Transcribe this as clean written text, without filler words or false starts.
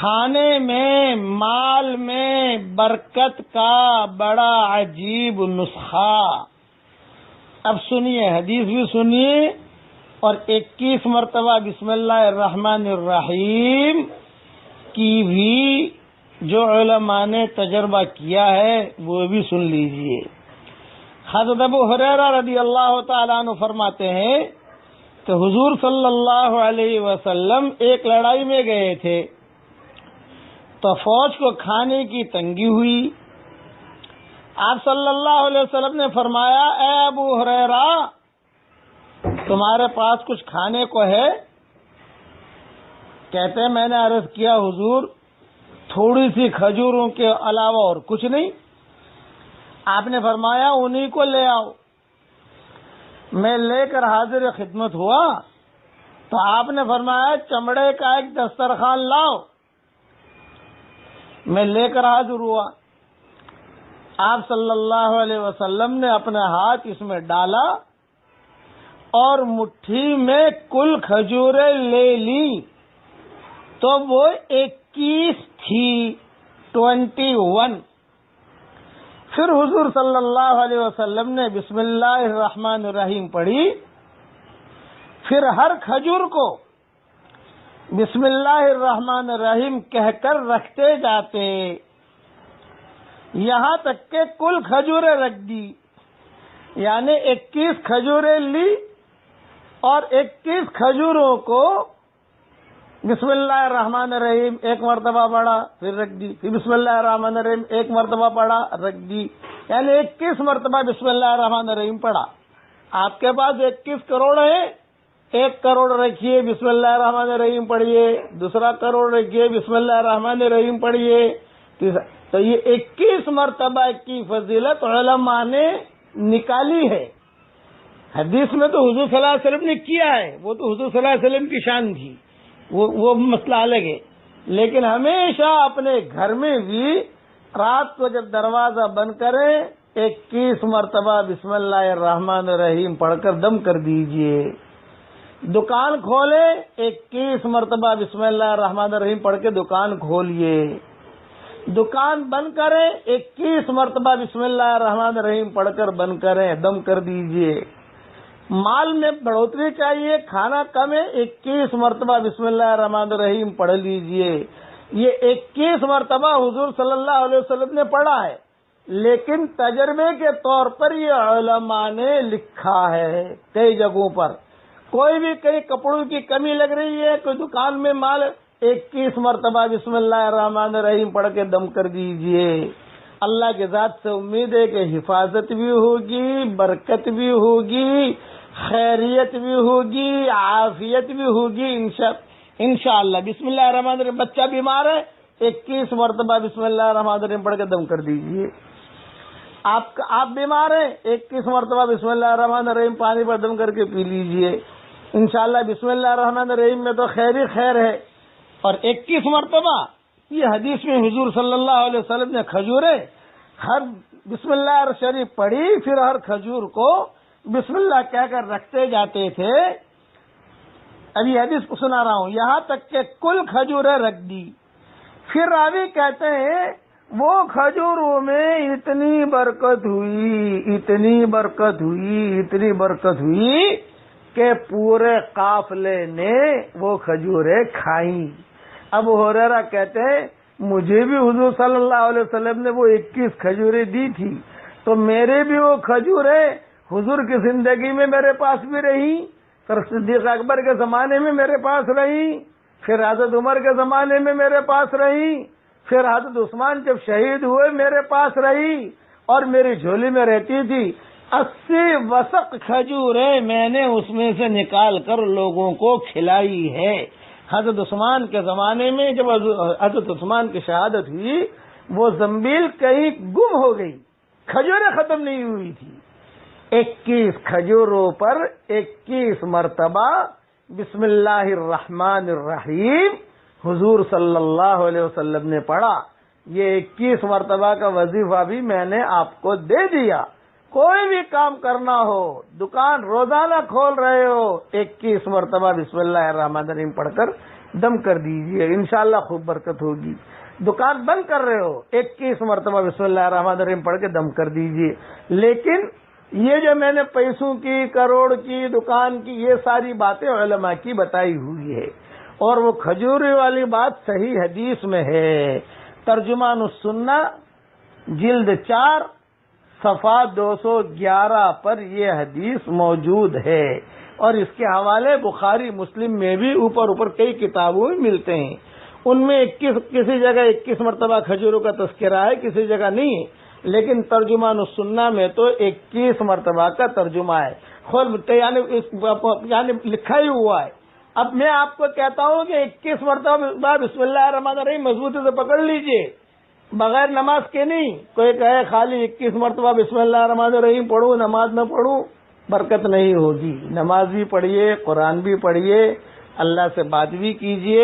کھانے میں مال میں برکت کا بڑا عجیب نسخہ. اب سنیے، حدیث بھی سنیے اور 21 مرتبہ بسم اللہ الرحمن الرحیم کی بھی جو علماء نے تجربہ کیا ہے وہ بھی سن لیجئے. حضرت ابو ہریرہ رضی اللہ تعالیٰ عنہ فرماتے ہیں کہ حضور صلی اللہ علیہ وسلم ایک لڑائی میں گئے تھے تو فوج کو کھانے کی تنگی ہوئی. آپ صلی اللہ علیہ وسلم نے فرمایا، اے ابو ہریرہ، تمہارے پاس کچھ کھانے کو ہے؟ کہتے ہیں میں نے عرض کیا حضور تھوڑی سی کھجوروں کے علاوہ اور کچھ نہیں. آپ نے فرمایا انہی کو لے آؤ. میں لے کر حاضر خدمت ہوا تو آپ نے فرمایا چمڑے کا ایک دسترخوان لاؤ. میں لے کر حاضر ہوا. آپ صلی اللہ علیہ وسلم نے اپنا ہاتھ اس میں ڈالا اور مٹھی میں کل کھجوریں لے لی تو وہ 21 تھی، 21. پھر حضور صلی اللہ علیہ وسلم نے بسم اللہ الرحمن الرحیم پڑھی. پھر ہر کھجور کو بسم اللہ الرحمن الرحیم کہہ کر رکھتے جاتے یہاں تک کہ کل کھجوریں رکھ دی. یعنی 21 کھجوریں لی اور 21 کھجوروں کو بسم اللہ الرحمن الرحیم ایک مرتبہ پڑھا پھر رکھ دی، پھر بسم اللہ الرحمن الرحیم ایک مرتبہ پڑھا رکھ دی. یعنی 21 مرتبہ بسم اللہ الرحمن الرحیم پڑھا. آپ کے پاس 21 کروڑ ہے، 1 کروڑ رکھیے بسم اللہ الرحمن الرحیم پڑھیے، دوسرا کروڑ رکھیے بسم اللہ الرحمن الرحیم پڑھیے. تو یہ 21 مرتبہ کی فضیلت علماء نے نکالی ہے. حدیث میں تو حضور صلی اللہ علیہ وسلم نے کیا ہے، وہ تو حضور صلی اللہ علیہ وسلم کی شان تھی، وہ مسئلہ الگ ہے. لیکن ہمیشہ اپنے گھر میں بھی رات کو جب دروازہ بند کریں 21 مرتبہ بسم اللہ الرحمن الرحیم پڑھ کر دم کر دیجئے. دکان کھولے 21 مرتبہ بسم اللہ الرحمن الرحیم پڑھ کے دکان کھولیے. دکان بند کریں 21 مرتبہ بسم اللہ الرحمن الرحیم پڑھ کر بند کریں، دم کر دیجئے. مال میں بڑھوتری چاہیے، کھانا کم ہے، 21 مرتبہ بسم اللہ الرحمن الرحیم پڑھ لیجئے. یہ 21 مرتبہ حضور صلی اللہ علیہ وسلم نے پڑھا ہے، لیکن تجربے کے طور پر یہ علماء نے لکھا ہے کئی جگہوں پر. کوئی بھی کئی کپڑوں کی کمی لگ رہی ہے، کوئی دکان میں مال 21 مرتبہ بسم اللہ الرحمن الرحیم پڑھ کے دم کر دیجئے. اللہ کے ذات سے امید ہے کہ حفاظت بھی ہوگی، برکت بھی ہوگی، خیریت بھی ہوگی، عافیت بھی ہوگی انشاءاللہ. بسم اللہ الرحمن الرحیم. بچہ بیمار ہے 21 مرتبہ بسم اللہ الرحمن الرحیم پڑھ کے دم کر دیجئے. آپ بیمار ہیں 21 مرتبہ بسم اللہ الرحمن الرحیم پانی پر دم کر کے پی لیجئے. انشاءاللہ بسم اللہ الرحمن الرحیم میں تو خیر ہی خیر ہے. اور 21 مرتبہ یہ حدیث میں حضور صلی اللہ علیہ وسلم نے کھجوریں ہر بسم اللہ شریف پڑھی، پھر ہر کھجور کو بسم اللہ کہہ کر رکھتے جاتے تھے. ابھی حدیث کو سنا رہا ہوں، یہاں تک کہ کل کھجوریں رکھ دی. پھر راوی کہتے ہیں وہ کھجوروں میں اتنی برکت ہوئی، اتنی برکت ہوئی، اتنی برکت ہوئی کہ پورے قافلے نے وہ کھجوریں کھائیں. ابو ہریرہ کہتے ہیں مجھے بھی حضور صلی اللہ علیہ وسلم نے وہ 21 کھجوریں دی تھی تو میرے بھی وہ کھجوریں حضور کی زندگی میں میرے پاس بھی رہی، پھر صدیق اکبر کے زمانے میں میرے پاس رہی، پھر حضرت عمر کے زمانے میں میرے پاس رہی، پھر حضرت عثمان جب شہید ہوئے میرے پاس رہی اور میری جھولی میں رہتی تھی. 80 وسق کھجوریں میں نے اس میں سے نکال کر لوگوں کو کھلائی ہے. حضرت عثمان کے زمانے میں جب حضرت عثمان کی شہادت ہوئی وہ زنبیل کہیں گم ہو گئی، کھجوریں ختم نہیں ہوئی تھی. 21 کھجوروں پر 21 مرتبہ بسم اللہ الرحمن الرحیم حضور صلی اللہ علیہ وسلم نے پڑھا. یہ 21 مرتبہ کا وظیفہ بھی میں نے آپ کو دے دیا. کوئی بھی کام کرنا ہو، دکان روزانہ کھول رہے ہو، 21 مرتبہ بسم اللہ الرحمن الرحیم پڑھ کر دم کر دیجئے، انشاءاللہ خوب برکت ہوگی۔ دکان بند کر رہے ہو، 21 مرتبہ بسم اللہ الرحمن الرحیم پڑھ کے دم کر دیجئے۔ لیکن یہ جو میں نے پیسوں کی، کروڑ کی، دکان کی، یہ ساری باتیں علماء کی بتائی ہوئی ہے، اور وہ کھجوری والی بات صحیح حدیث میں ہے۔ ترجمان السنہ جلد 4 صفحہ 211 پر یہ حدیث موجود ہے، اور اس کے حوالے بخاری مسلم میں بھی اوپر کئی کتابوں میں ملتے ہیں۔ ان میں کسی جگہ 21 مرتبہ کھجوروں کا تذکرہ ہے، کسی جگہ نہیں ہے، لیکن ترجمان السنہ میں تو 21 مرتبہ کا ترجمہ ہے، خود یعنی لکھا ہی ہوا ہے۔ اب میں آپ کو کہتا ہوں کہ 21 مرتبہ بسم اللہ الرحمن الرحیم مضبوطی سے پکڑ لیجئے، بغیر نماز کے نہیں۔ کوئی کہے خالی 21 مرتبہ بسم اللہ الرحمن الرحیم پڑھوں، نماز نہ پڑھوں، برکت نہیں ہوگی۔ نماز بھی پڑھیے، قرآن بھی پڑھیے، اللہ سے بات بھی کیجئے،